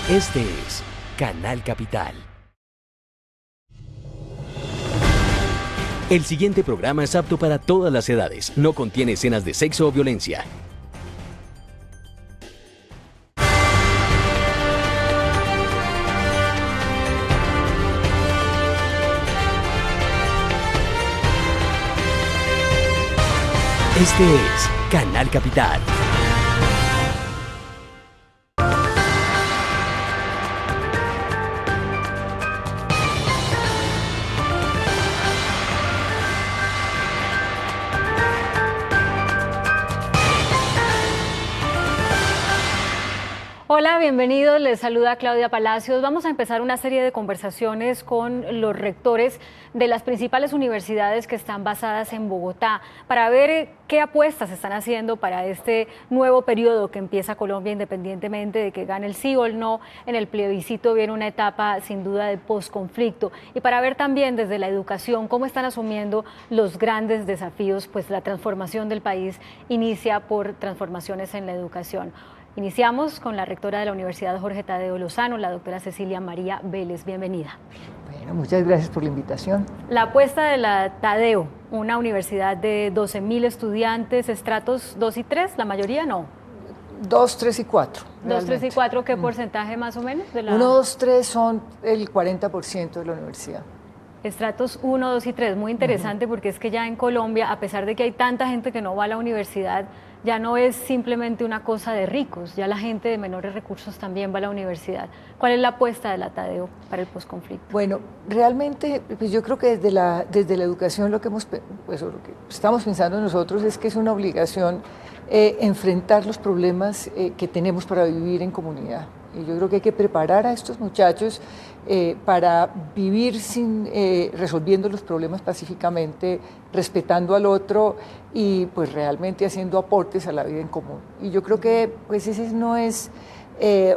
Este es Canal Capital. El siguiente programa es apto para todas las edades. No contiene escenas de sexo o violencia. Este es Canal Capital. Hola, bienvenidos. Les saluda Claudia Palacios. Vamos a empezar una serie de conversaciones con los rectores de las principales universidades que están basadas en Bogotá para ver qué apuestas están haciendo para este nuevo periodo que empieza Colombia, independientemente de que gane el sí o el no. En el plebiscito viene una etapa sin duda de posconflicto, y para ver también desde la educación cómo están asumiendo los grandes desafíos, pues la transformación del país inicia por transformaciones en la educación. Iniciamos con la rectora de la Universidad Jorge Tadeo Lozano, la doctora Cecilia María Vélez. Bienvenida. Bueno, muchas gracias por la invitación. La apuesta de la Tadeo, una universidad de 12.000 estudiantes, estratos 2 y 3, la mayoría no. 2, 3 y 4. 2, 3 y 4, ¿qué porcentaje más o menos? 1, 2, 3 son el 40% de la universidad. Estratos 1, 2 y 3, muy interesante porque es que ya en Colombia, a pesar de que hay tanta gente que no va a la universidad, ya no es simplemente una cosa de ricos, ya la gente de menores recursos también va a la universidad. ¿Cuál es la apuesta de la Tadeo para el posconflicto? Bueno, realmente pues yo creo que desde la educación lo que estamos pensando nosotros es que es una obligación enfrentar los problemas que tenemos para vivir en comunidad. Y yo creo que hay que preparar a estos muchachos para vivir resolviendo los problemas pacíficamente, respetando al otro y pues realmente haciendo aportes a la vida en común. Y yo creo que pues ese no es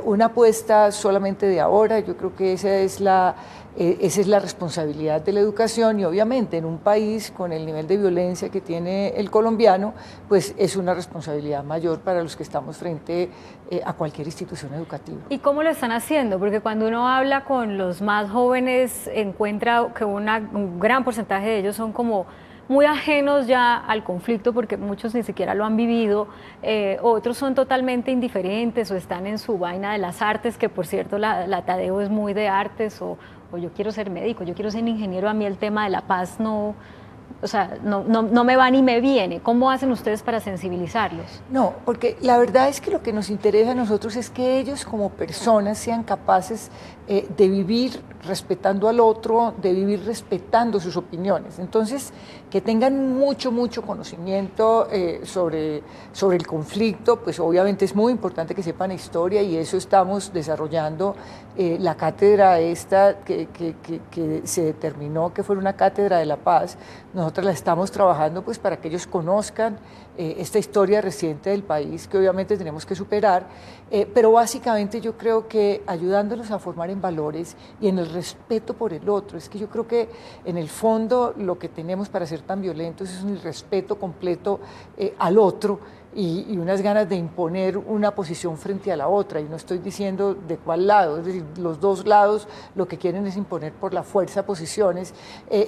una apuesta solamente de ahora, yo creo que esa es la responsabilidad de la educación, y obviamente en un país con el nivel de violencia que tiene el colombiano, pues es una responsabilidad mayor para los que estamos frente a cualquier institución educativa. ¿Y cómo lo están haciendo? Porque cuando uno habla con los más jóvenes encuentra que un gran porcentaje de ellos son como muy ajenos ya al conflicto porque muchos ni siquiera lo han vivido, otros son totalmente indiferentes o están en su vaina de las artes, que por cierto la Tadeo es muy de artes, o yo quiero ser médico, yo quiero ser ingeniero, a mí el tema de la paz no me va ni me viene. ¿Cómo hacen ustedes para sensibilizarlos? No, porque la verdad es que lo que nos interesa a nosotros es que ellos como personas sean capaces de vivir respetando al otro, de vivir respetando sus opiniones. Entonces, que tengan mucho conocimiento sobre el conflicto, pues obviamente es muy importante que sepan historia, y eso estamos desarrollando la cátedra esta que se determinó que fuera una cátedra de la paz. Nosotros la estamos trabajando pues para que ellos conozcan esta historia reciente del país, que obviamente tenemos que superar, pero básicamente yo creo que ayudándolos a formar en valores y en el respeto por el otro. Es que yo creo que en el fondo lo que tenemos para ser tan violentos es un irrespeto completo al otro, y unas ganas de imponer una posición frente a la otra, y no estoy diciendo de cuál lado, es decir, los dos lados lo que quieren es imponer por la fuerza posiciones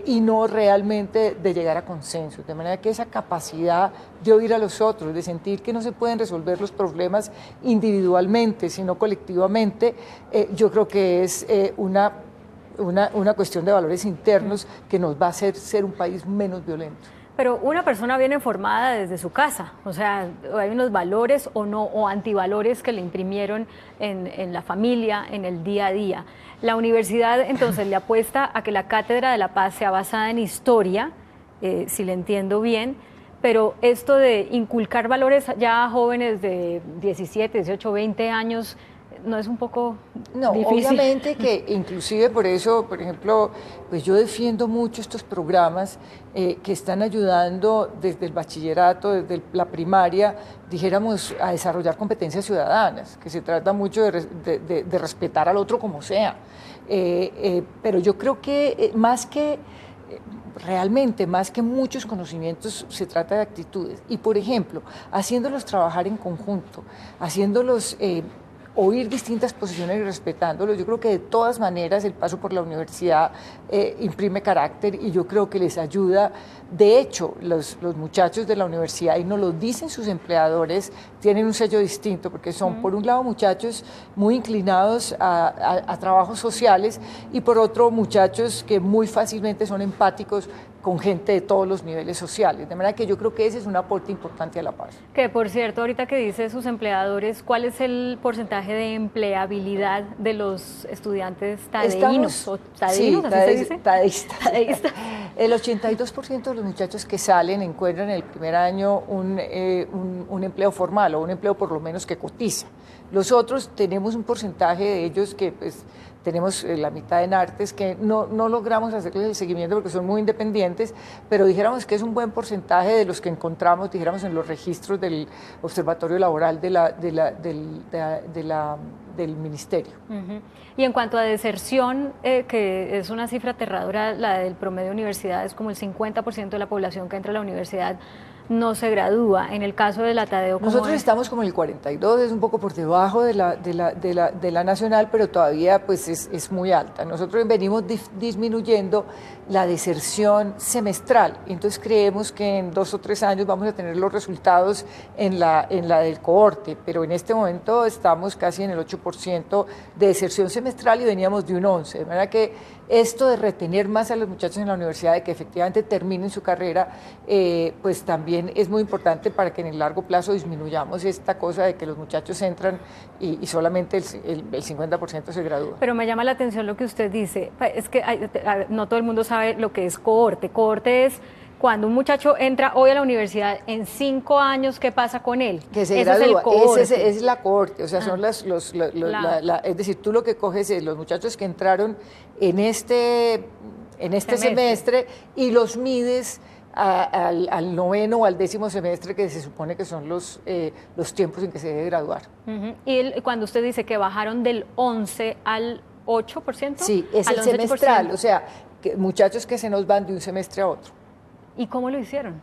y no realmente de llegar a consenso, de manera que esa capacidad de oír a los otros, de sentir que no se pueden resolver los problemas individualmente, sino colectivamente, yo creo que es una cuestión de valores internos que nos va a hacer ser un país menos violento. Pero una persona viene formada desde su casa, o sea, hay unos valores o no, o antivalores que le imprimieron en la familia, en el día a día. La universidad entonces le apuesta a que la Cátedra de la Paz sea basada en historia, si le entiendo bien, pero esto de inculcar valores ya a jóvenes de 17, 18, 20 años, ¿no es un poco difícil? Obviamente que inclusive por eso, por ejemplo, pues yo defiendo mucho estos programas que están ayudando desde el bachillerato, desde la primaria, dijéramos, a desarrollar competencias ciudadanas, que se trata mucho de respetar al otro como sea. Pero yo creo que realmente, más que muchos conocimientos, se trata de actitudes. Y, por ejemplo, haciéndolos trabajar en conjunto, haciéndolos oír distintas posiciones y respetándolos. Yo creo que de todas maneras el paso por la universidad imprime carácter y yo creo que les ayuda. De hecho, los muchachos de la universidad, y nos lo dicen sus empleadores, tienen un sello distinto porque son, por un lado, muchachos muy inclinados a trabajos sociales y por otro, muchachos que muy fácilmente son empáticos con gente de todos los niveles sociales. De manera que yo creo que ese es un aporte importante a la paz. Que por cierto, ahorita que dice sus empleadores, ¿cuál es el porcentaje de empleabilidad de los estudiantes tadeínos? ¿Tadeínos, así se dice? Tadeístas. El 82% de los muchachos que salen encuentran en el primer año un empleo formal o un empleo por lo menos que cotiza. Los otros tenemos un porcentaje de ellos que pues, tenemos la mitad en artes que no logramos hacerles el seguimiento porque son muy independientes, pero dijéramos que es un buen porcentaje de los que encontramos, dijéramos, en los registros del Observatorio Laboral del Ministerio. Y en cuanto a deserción, que es una cifra aterradora, la del promedio de universidades, como el 50% de la población que entra a la universidad no se gradúa. En el caso de la Tadeo, ¿cómo nosotros es? Estamos como en el 42, es un poco por debajo de la nacional, pero todavía pues es muy alta. Nosotros venimos disminuyendo la deserción semestral, entonces creemos que en 2 o 3 años vamos a tener los resultados en la del cohorte, pero en este momento estamos casi en el 8% de deserción semestral y veníamos de un 11%, de manera que esto de retener más a los muchachos en la universidad, de que efectivamente terminen su carrera, pues también es muy importante para que en el largo plazo disminuyamos esta cosa de que los muchachos entran y solamente el 50% se gradúa. Pero me llama la atención lo que usted dice, es que no todo el mundo sabe lo que es cohorte. Cohorte es cuando un muchacho entra hoy a la universidad, en 5 años, ¿qué pasa con él? Que se gradúa, esa es la cohorte, o sea, son es decir, tú lo que coges es los muchachos que entraron en este semestre y los mides al 9º o al 10º semestre, que se supone que son los tiempos en que se debe graduar. Y cuando usted dice que bajaron del 11 al 8%. Sí, es el semestral, o sea, muchachos que se nos van de un semestre a otro. ¿Y cómo lo hicieron?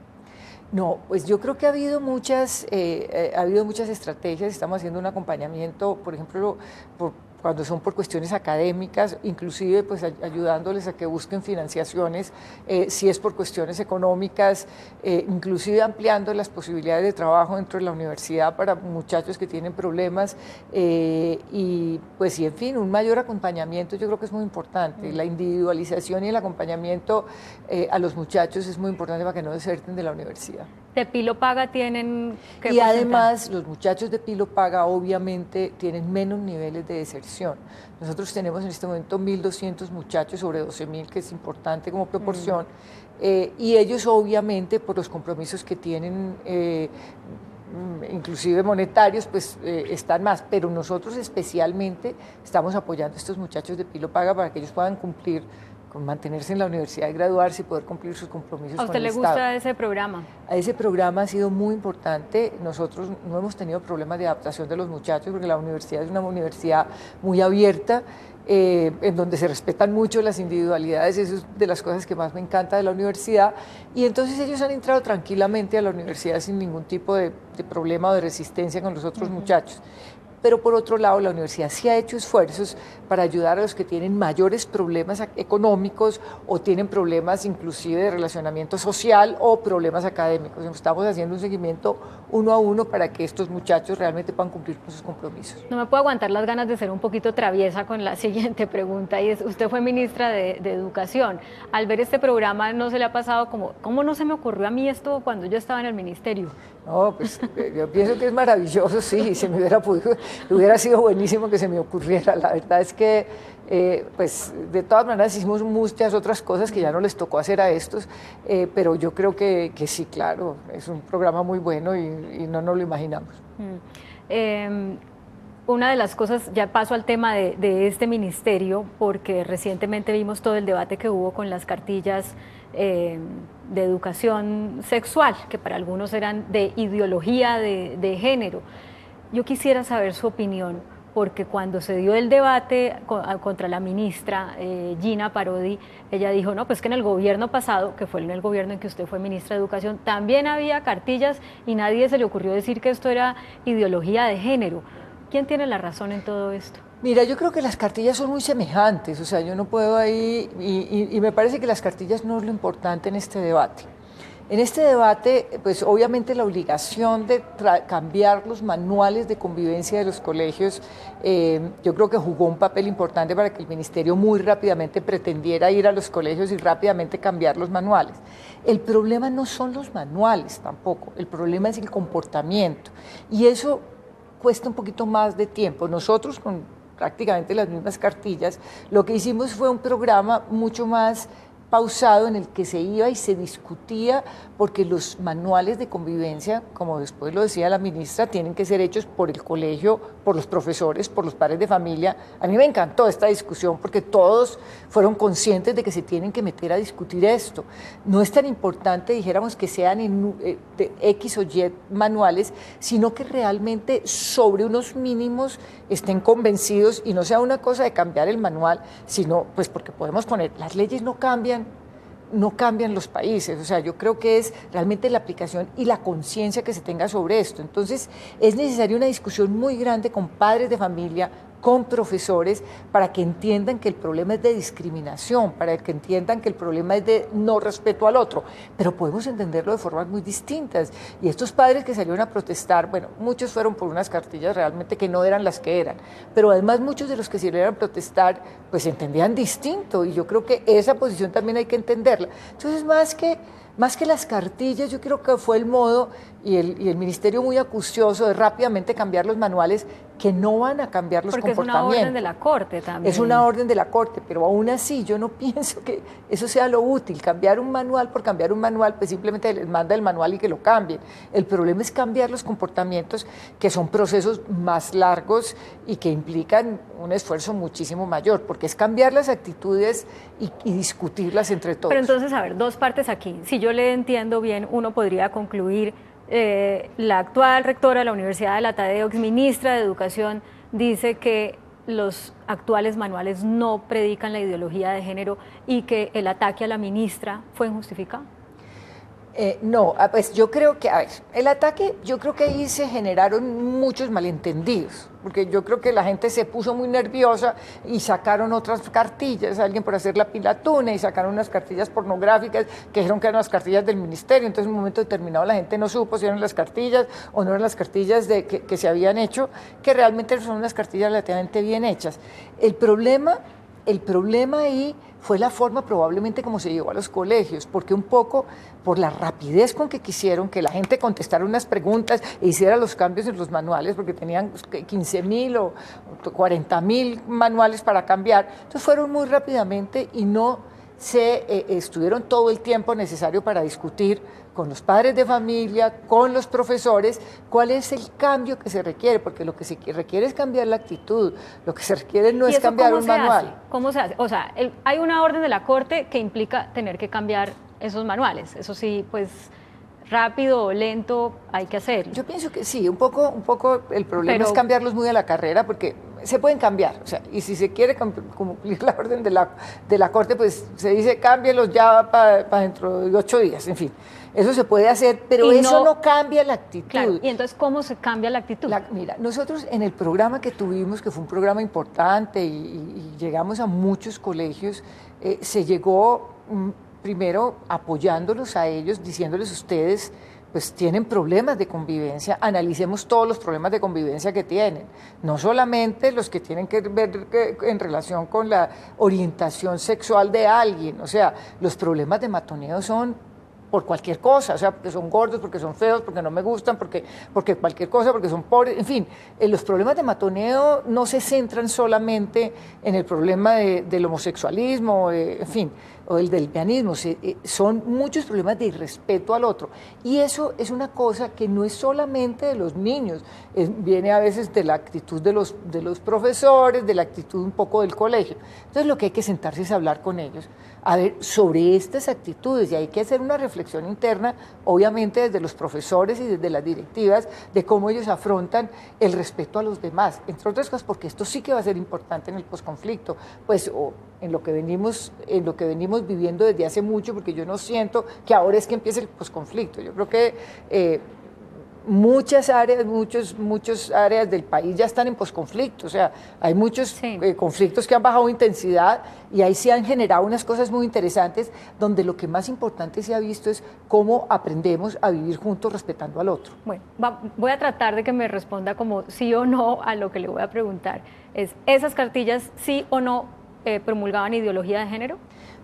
No, pues yo creo que ha habido muchas estrategias. Estamos haciendo un acompañamiento, por ejemplo, cuando son por cuestiones académicas, inclusive pues ayudándoles a que busquen financiaciones, si es por cuestiones económicas, inclusive ampliando las posibilidades de trabajo dentro de la universidad para muchachos que tienen problemas y pues y en fin, un mayor acompañamiento yo creo que es muy importante. La individualización y el acompañamiento a los muchachos es muy importante para que no deserten de la universidad. ¿De Pilo Paga tienen qué Y además los muchachos de Pilo Paga obviamente tienen menos niveles de deserción. Nosotros tenemos en este momento 1.200 muchachos sobre 12.000, que es importante como proporción, y ellos obviamente por los compromisos que tienen, inclusive monetarios, pues están más, pero nosotros especialmente estamos apoyando a estos muchachos de Pilo Paga para que ellos puedan cumplir con mantenerse en la universidad y graduarse y poder cumplir sus compromisos con el Estado. ¿A usted le gusta ese programa? A ese programa ha sido muy importante. Nosotros no hemos tenido problemas de adaptación de los muchachos porque la universidad es una universidad muy abierta, en donde se respetan mucho las individualidades. Eso es de las cosas que más me encanta de la universidad. Y entonces ellos han entrado tranquilamente a la universidad sin ningún tipo de problema o de resistencia con los otros muchachos. Pero por otro lado, la universidad sí ha hecho esfuerzos para ayudar a los que tienen mayores problemas económicos o tienen problemas inclusive de relacionamiento social o problemas académicos. Estamos haciendo un seguimiento 1 a 1 para que estos muchachos realmente puedan cumplir con sus compromisos. No me puedo aguantar las ganas de ser un poquito traviesa con la siguiente pregunta, y es, usted fue ministra de Educación. Al ver este programa, ¿no se le ha pasado como, cómo no se me ocurrió a mí esto cuando yo estaba en el ministerio? No, pues yo pienso que es maravilloso, sí, se me hubiera sido buenísimo que se me ocurriera. La verdad es que, pues, de todas maneras hicimos muchas otras cosas que ya no les tocó hacer a estos, pero yo creo que sí, claro, es un programa muy bueno y no nos lo imaginamos. Una de las cosas, ya paso al tema de este ministerio, porque recientemente vimos todo el debate que hubo con las cartillas de educación sexual, que para algunos eran de ideología de género. Yo quisiera saber su opinión, porque cuando se dio el debate contra la ministra Gina Parodi, ella dijo, no, pues que en el gobierno pasado, que fue en el gobierno en que usted fue ministra de Educación, también había cartillas y nadie se le ocurrió decir que esto era ideología de género. ¿Quién tiene la razón en todo esto? Mira, yo creo que las cartillas son muy semejantes, o sea, yo no puedo ahí, y me parece que las cartillas no es lo importante en este debate. En este debate, pues obviamente la obligación de cambiar los manuales de convivencia de los colegios, yo creo que jugó un papel importante para que el ministerio muy rápidamente pretendiera ir a los colegios y rápidamente cambiar los manuales. El problema no son los manuales tampoco, el problema es el comportamiento, y eso cuesta un poquito más de tiempo. Nosotros con prácticamente las mismas cartillas, lo que hicimos fue un programa mucho más pausado en el que se iba y se discutía, porque los manuales de convivencia, como después lo decía la ministra, tienen que ser hechos por el colegio, por los profesores, por los padres de familia. A mí me encantó esta discusión porque todos fueron conscientes de que se tienen que meter a discutir esto. No es tan importante, dijéramos, que sean de X o Y manuales, sino que realmente sobre unos mínimos estén convencidos y no sea una cosa de cambiar el manual, sino pues porque podemos poner, las leyes no cambian los países, o sea, yo creo que es realmente la aplicación y la conciencia que se tenga sobre esto. Entonces, es necesaria una discusión muy grande con padres de familia, con profesores, para que entiendan que el problema es de discriminación, para que entiendan que el problema es de no respeto al otro, pero podemos entenderlo de formas muy distintas. Y estos padres que salieron a protestar, bueno, muchos fueron por unas cartillas realmente que no eran las que eran, pero además muchos de los que salieron a protestar, pues entendían distinto, y yo creo que esa posición también hay que entenderla. Entonces, más que las cartillas, yo creo que fue el modo y el ministerio muy acucioso de rápidamente cambiar los manuales, que no van a cambiar los comportamientos. Porque es una orden de la Corte también. Es una orden de la Corte, pero aún así yo no pienso que eso sea lo útil. Cambiar un manual por cambiar un manual, pues simplemente les manda el manual y que lo cambien. El problema es cambiar los comportamientos, que son procesos más largos y que implican un esfuerzo muchísimo mayor, porque es cambiar las actitudes y discutirlas entre todos. Pero entonces, a ver, dos partes aquí. Si yo le entiendo bien, uno podría concluir, la actual rectora de la Universidad de la Tadeo, exministra de Educación, dice que los actuales manuales no predican la ideología de género y que el ataque a la ministra fue injustificado. No, pues yo creo que, a ver, el ataque, yo creo que ahí se generaron muchos malentendidos, porque yo creo que la gente se puso muy nerviosa y sacaron otras cartillas, alguien por hacer la pilatuna, y sacaron unas cartillas pornográficas que dijeron que eran las cartillas del ministerio. Entonces en un momento determinado la gente no supo si eran las cartillas o no eran las cartillas que se habían hecho, que realmente son unas cartillas relativamente bien hechas. El problema ahí fue la forma probablemente como se llegó a los colegios, porque un poco por la rapidez con que quisieron que la gente contestara unas preguntas e hiciera los cambios en los manuales, porque tenían 15.000 o 40.000 manuales para cambiar, entonces fueron muy rápidamente y no se estuvieron todo el tiempo necesario para discutir con los padres de familia, con los profesores, cuál es el cambio que se requiere, porque lo que se requiere es cambiar la actitud, lo que se requiere no es cambiar un manual. ¿Cómo se hace? O sea, hay una orden de la Corte que implica tener que cambiar esos manuales, eso sí, pues rápido o lento hay que hacerlo. Yo pienso que sí, un poco el problema es cambiarlos muy a la carrera, porque se pueden cambiar, o sea, y si se quiere cumplir la orden de la Corte, pues se dice cámbielos ya para dentro de 8 días, en fin. Eso se puede hacer, pero eso no cambia la actitud. Claro, y entonces, ¿cómo se cambia la actitud? Mira, nosotros en el programa que tuvimos, que fue un programa importante y llegamos a muchos colegios, se llegó primero apoyándolos a ellos, diciéndoles ustedes, pues tienen problemas de convivencia, analicemos todos los problemas de convivencia que tienen, no solamente los que tienen que ver en relación con la orientación sexual de alguien, o sea, los problemas de matoneo son por cualquier cosa, o sea, porque son gordos, porque son feos, porque no me gustan, porque cualquier cosa, porque son pobres, en fin, los problemas de matoneo no se centran solamente en el problema del homosexualismo, en fin, o el del lesbianismo, son muchos problemas de irrespeto al otro, y eso es una cosa que no es solamente de los niños, viene a veces de la actitud de los profesores, de la actitud un poco del colegio. Entonces lo que hay que sentarse es hablar con ellos, a ver, sobre estas actitudes, y hay que hacer una reflexión interna, obviamente desde los profesores y desde las directivas, de cómo ellos afrontan el respeto a los demás, entre otras cosas, porque esto sí que va a ser importante en el posconflicto, pues en lo que venimos viviendo desde hace mucho, porque yo no siento que ahora es que empiece el posconflicto. Yo creo que muchas áreas, muchas áreas del país ya están en posconflicto, o sea, hay muchos conflictos que han bajado intensidad y ahí se han generado unas cosas muy interesantes donde lo que más importante se ha visto es cómo aprendemos a vivir juntos respetando al otro. Bueno, voy a tratar de que me responda como sí o no a lo que le voy a preguntar. ¿Esas cartillas sí o no promulgaban ideología de género?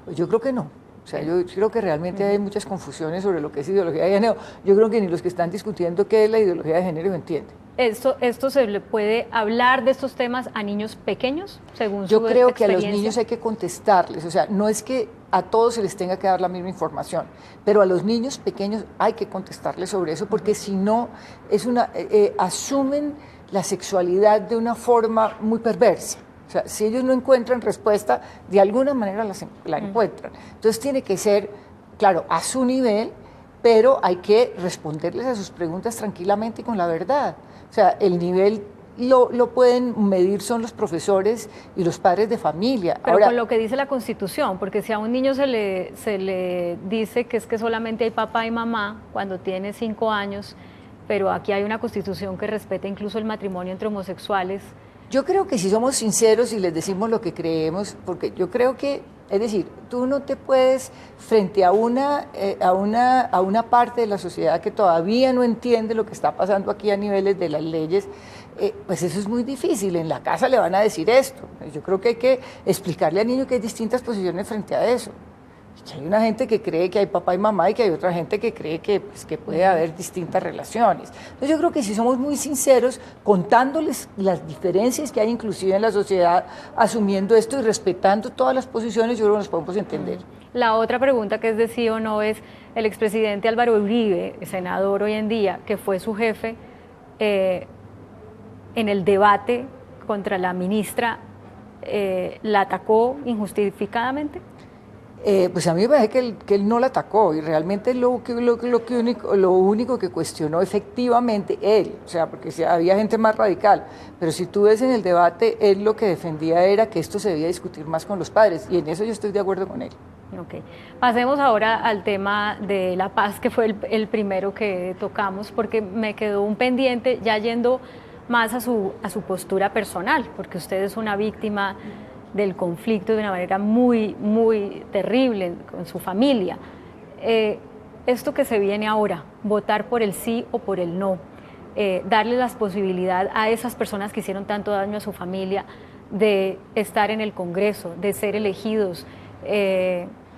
Pues yo creo que no. O sea, yo creo que realmente hay muchas confusiones sobre lo que es ideología de género. Yo creo que ni los que están discutiendo qué es la ideología de género entienden. ¿Esto se le puede hablar de estos temas a niños pequeños, según Yo su creo que a experiencia? los niños hay que contestarles, o sea, no es que a todos se les tenga que dar la misma información, pero a los niños pequeños hay que contestarles sobre eso, porque si no, asumen la sexualidad de una forma muy perversa. O sea, si ellos no encuentran respuesta, de alguna manera la encuentran. Entonces tiene que ser, claro, a su nivel, pero hay que responderles a sus preguntas tranquilamente y con la verdad. O sea, el nivel lo pueden medir son los profesores y los padres de familia. Pero ahora, con lo que dice la Constitución, porque si a un niño se le dice que es que solamente hay papá y mamá cuando tiene 5 años, pero aquí hay una Constitución que respeta incluso el matrimonio entre homosexuales. yo creo que si somos sinceros y les decimos lo que creemos, porque yo creo que, es decir, tú no te puedes, frente a una parte de la sociedad que todavía no entiende lo que está pasando aquí a niveles de las leyes, pues eso es muy difícil. En la casa le van a decir esto. Yo creo que hay que explicarle al niño que hay distintas posiciones frente a eso. Que hay una gente que cree que hay papá y mamá y que hay otra gente que cree que puede haber distintas relaciones. Entonces yo creo que si somos muy sinceros, contándoles las diferencias que hay inclusive en la sociedad, asumiendo esto y respetando todas las posiciones, yo creo que nos podemos entender. La otra pregunta que es de sí o no es, el expresidente Álvaro Uribe, senador hoy en día, que fue su jefe, en el debate contra la ministra, ¿la atacó injustificadamente? Pues a mí me parece que él no la atacó y realmente lo único que cuestionó efectivamente él, o sea, porque había gente más radical, pero si tú ves en el debate, él lo que defendía era que esto se debía discutir más con los padres y en eso yo estoy de acuerdo con él. Ok, pasemos ahora al tema de la paz, que fue el primero que tocamos, porque me quedó un pendiente ya yendo más a su postura personal, porque usted es una víctima del conflicto de una manera muy, muy terrible con su familia. Esto que se viene ahora, votar por el sí o por el no, darle las posibilidades a esas personas que hicieron tanto daño a su familia de estar en el Congreso, de ser elegidos,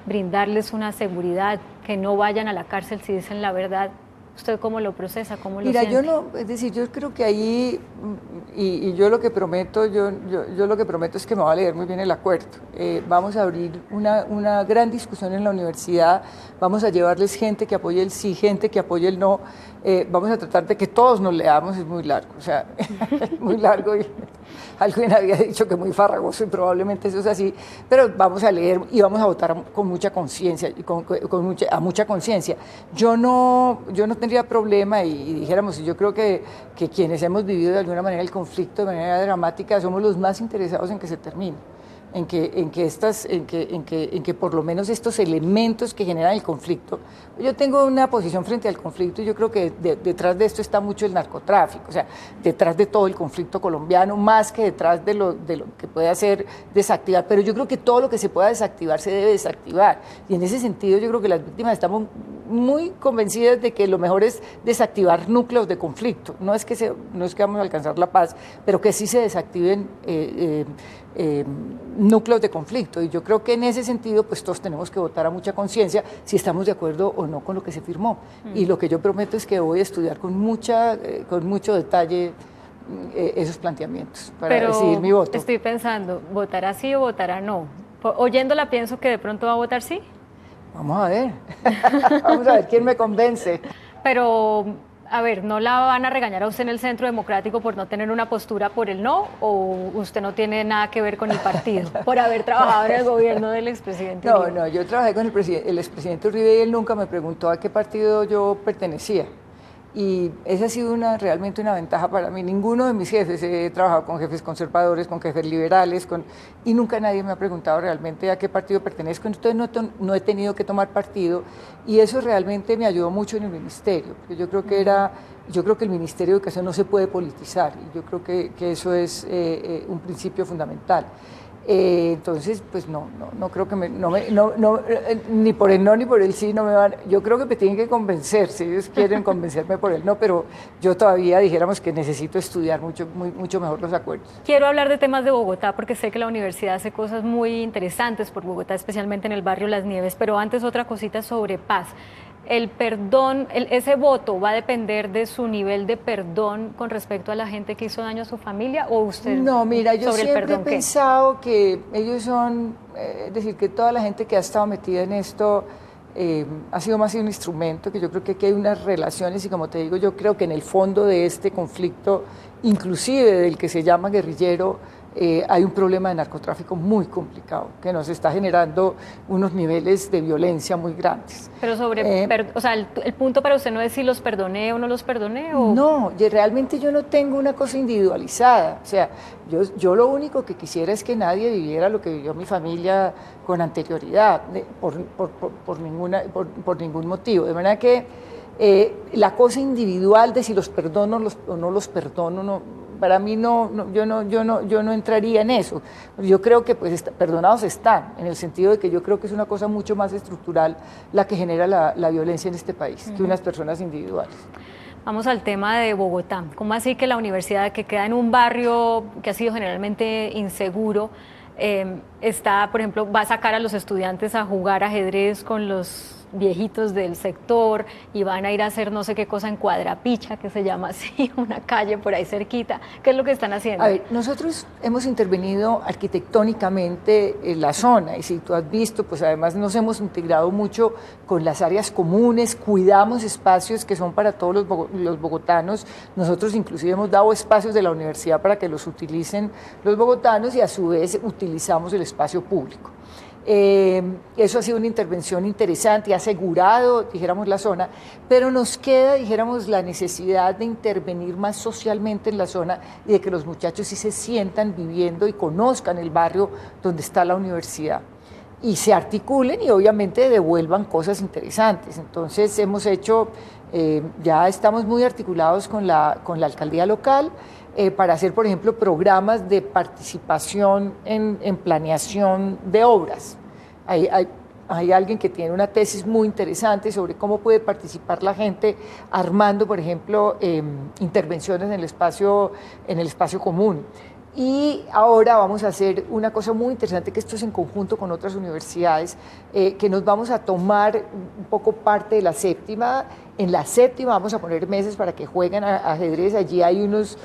brindarles una seguridad, que no vayan a la cárcel si dicen la verdad. ¿Usted cómo lo procesa? ¿Cómo lo siente? Yo creo que ahí, y yo lo que prometo, yo lo que prometo es que me va a leer muy bien el acuerdo. Vamos a abrir una gran discusión en la universidad, vamos a llevarles gente que apoye el sí, gente que apoye el no, vamos a tratar de que todos nos leamos, es muy largo, o sea, es muy largo y alguien había dicho que muy farragoso y probablemente eso es así, pero vamos a leer y vamos a votar con mucha conciencia, a mucha conciencia. Yo no tendría problema y dijéramos, yo creo que quienes hemos vivido de alguna manera el conflicto de manera dramática somos los más interesados en que se termine. En que por lo menos estos elementos que generan el conflicto. Yo tengo una posición frente al conflicto y yo creo que detrás de esto está mucho el narcotráfico, o sea, detrás de todo el conflicto colombiano, más que detrás de lo que puede hacer desactivar, pero yo creo que todo lo que se pueda desactivar se debe desactivar. Y en ese sentido yo creo que las víctimas estamos muy convencidas de que lo mejor es desactivar núcleos de conflicto. No es que vamos a alcanzar la paz, pero que sí se desactiven núcleos de conflicto, y yo creo que en ese sentido pues todos tenemos que votar a mucha conciencia si estamos de acuerdo o no con lo que se firmó, y lo que yo prometo es que voy a estudiar con mucho detalle esos planteamienos para decidir mi voto. Estoy pensando, ¿votará sí o votará no? Oyéndola pienso que de pronto va a votar sí. Vamos a ver, vamos a ver quién me convence. Pero a ver, ¿no la van a regañar a usted en el Centro Democrático por no tener una postura por el no? ¿O usted no tiene nada que ver con el partido por haber trabajado en el gobierno del expresidente Uribe? No, yo trabajé con el expresidente Uribe y él nunca me preguntó a qué partido yo pertenecía. Y esa ha sido realmente una ventaja para mí. Ninguno de mis jefes, he trabajado con jefes conservadores, con jefes liberales, y nunca nadie me ha preguntado realmente a qué partido pertenezco. Entonces no he tenido que tomar partido y eso realmente me ayudó mucho en el ministerio, porque yo creo que era yo creo que el Ministerio de Educación no se puede politizar, y yo creo que eso es un principio fundamental. Entonces, pues no creo que ni por el no ni por el sí no me van. Yo creo que me tienen que convencer, si ellos quieren convencerme por el no, pero yo todavía dijéramos que necesito estudiar mucho mejor los acuerdos. Quiero hablar de temas de Bogotá porque sé que la universidad hace cosas muy interesantes por Bogotá, especialmente en el barrio Las Nieves, pero antes otra cosita sobre paz. El perdón, ese voto va a depender de su nivel de perdón con respecto a la gente que hizo daño a su familia, ¿o usted? No, mira, yo sobre siempre el perdón, he pensado que ellos son, es decir, que toda la gente que ha estado metida en esto ha sido más un instrumento, que yo creo que aquí hay unas relaciones y como te digo, yo creo que en el fondo de este conflicto, inclusive del que se llama guerrillero, hay un problema de narcotráfico muy complicado que nos está generando unos niveles de violencia muy grandes. Pero o sea, el punto para usted no es si los perdoné o no los perdoné. ¿O? No, realmente yo no tengo una cosa individualizada. O sea, yo lo único que quisiera es que nadie viviera lo que vivió mi familia con anterioridad, por ningún motivo. De manera que la cosa individual de si los perdono o no los perdono, para mí yo no entraría en eso. Yo creo que pues perdonados están, en el sentido de que yo creo que es una cosa mucho más estructural la que genera la violencia en este país, que unas personas individuales. Vamos al tema de Bogotá. ¿Cómo así que la universidad, que queda en un barrio que ha sido generalmente inseguro, está, por ejemplo, va a sacar a los estudiantes a jugar ajedrez con los viejitos del sector y van a ir a hacer no sé qué cosa en Cuadrapicha, que se llama así, una calle por ahí cerquita? ¿Qué es lo que están haciendo? A ver, nosotros hemos intervenido arquitectónicamente en la zona y si tú has visto, pues además nos hemos integrado mucho con las áreas comunes, cuidamos espacios que son para todos los bogotanos. Nosotros inclusive hemos dado espacios de la universidad para que los utilicen los bogotanos y a su vez utilizamos el espacio público. Eso ha sido una intervención interesante y ha asegurado, dijéramos, la zona, pero nos queda, dijéramos, la necesidad de intervenir más socialmente en la zona y de que los muchachos sí se sientan viviendo y conozcan el barrio donde está la universidad y se articulen y obviamente devuelvan cosas interesantes. Entonces hemos hecho, ya estamos muy articulados con la alcaldía local, para hacer, por ejemplo, programas de participación en planeación de obras. Hay alguien que tiene una tesis muy interesante sobre cómo puede participar la gente armando, por ejemplo, intervenciones en el espacio común. Y ahora vamos a hacer una cosa muy interesante, que esto es en conjunto con otras universidades, que nos vamos a tomar un poco parte de la séptima. En la séptima vamos a poner mesas para que jueguen a ajedrez. Allí hay unos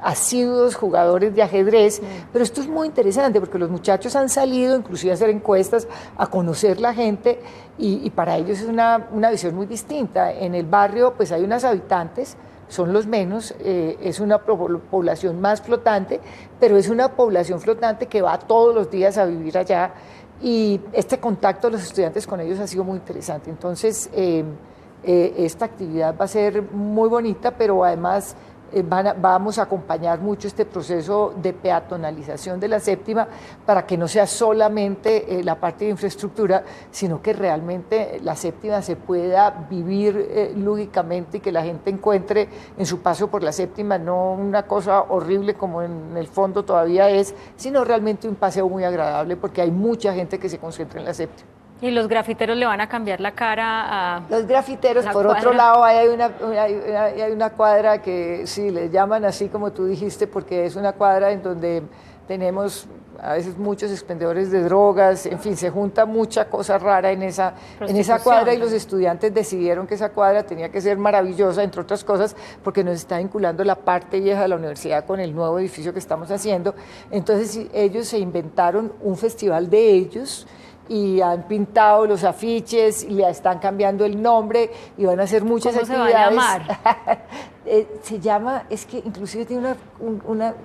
asiduos jugadores de ajedrez, pero esto es muy interesante porque los muchachos han salido inclusive a hacer encuestas, a conocer la gente y para ellos es una visión muy distinta. En el barrio pues hay unos habitantes, son los menos, es una población más flotante, pero es una población flotante que va todos los días a vivir allá y este contacto de los estudiantes con ellos ha sido muy interesante. Entonces esta actividad va a ser muy bonita, pero además vamos a acompañar mucho este proceso de peatonalización de la séptima para que no sea solamente la parte de infraestructura, sino que realmente la séptima se pueda vivir lúdicamente y que la gente encuentre en su paso por la séptima no una cosa horrible como en el fondo todavía es, sino realmente un paseo muy agradable porque hay mucha gente que se concentra en la séptima. ¿Y los grafiteros le van a cambiar la cara a los grafiteros? Por cuadra. Otro lado, hay una cuadra que sí, le llaman así como tú dijiste, porque es una cuadra en donde tenemos a veces muchos expendedores de drogas, en fin, se junta mucha cosa rara en esa cuadra y los estudiantes decidieron que esa cuadra tenía que ser maravillosa, entre otras cosas, porque nos está vinculando la parte vieja de la universidad con el nuevo edificio que estamos haciendo. Entonces ellos se inventaron un festival de ellos, y han pintado los afiches y le están cambiando el nombre y van a hacer muchas actividades. ¿Cómo se va a llamar? Se llama, es que inclusive tiene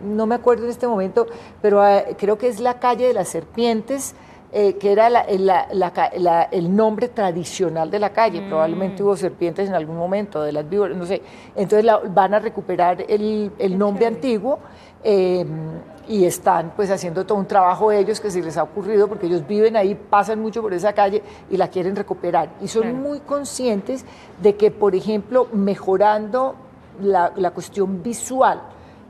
no me acuerdo en este momento, pero creo que es la calle de las serpientes, que era el nombre tradicional de la calle. Probablemente hubo serpientes en algún momento, de las víboras, no sé. Entonces van a recuperar el nombre antiguo. Y están pues haciendo todo un trabajo ellos que se les ha ocurrido porque ellos viven ahí, pasan mucho por esa calle y la quieren recuperar y son muy conscientes de que, por ejemplo, mejorando, digamos, la infraestructura, que es lo que estamos haciendo, que es la la cuestión visual.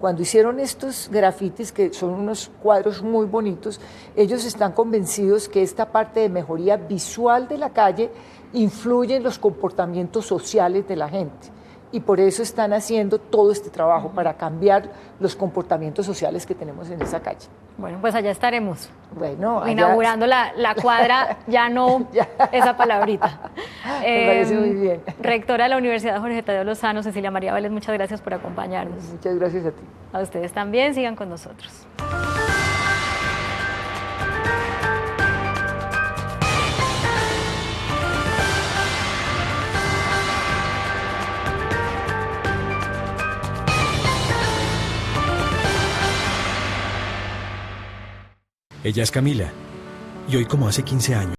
Cuando hicieron estos grafitis, que son unos cuadros muy bonitos, ellos están convencidos que esta parte de mejoría visual de la calle influye en los comportamientos sociales de la gente. Y por eso están haciendo todo este trabajo para cambiar los comportamientos sociales que tenemos en esa calle. Bueno, pues allá estaremos. Bueno, allá... inaugurando la cuadra, ya no esa palabrita. Me parece muy bien. Rectora de la Universidad Jorge Tadeo Lozano, Cecilia María Vélez, muchas gracias por acompañarnos. Muchas gracias a ti. A ustedes también, sigan con nosotros. Ella es Camila, y hoy, como hace 15 años,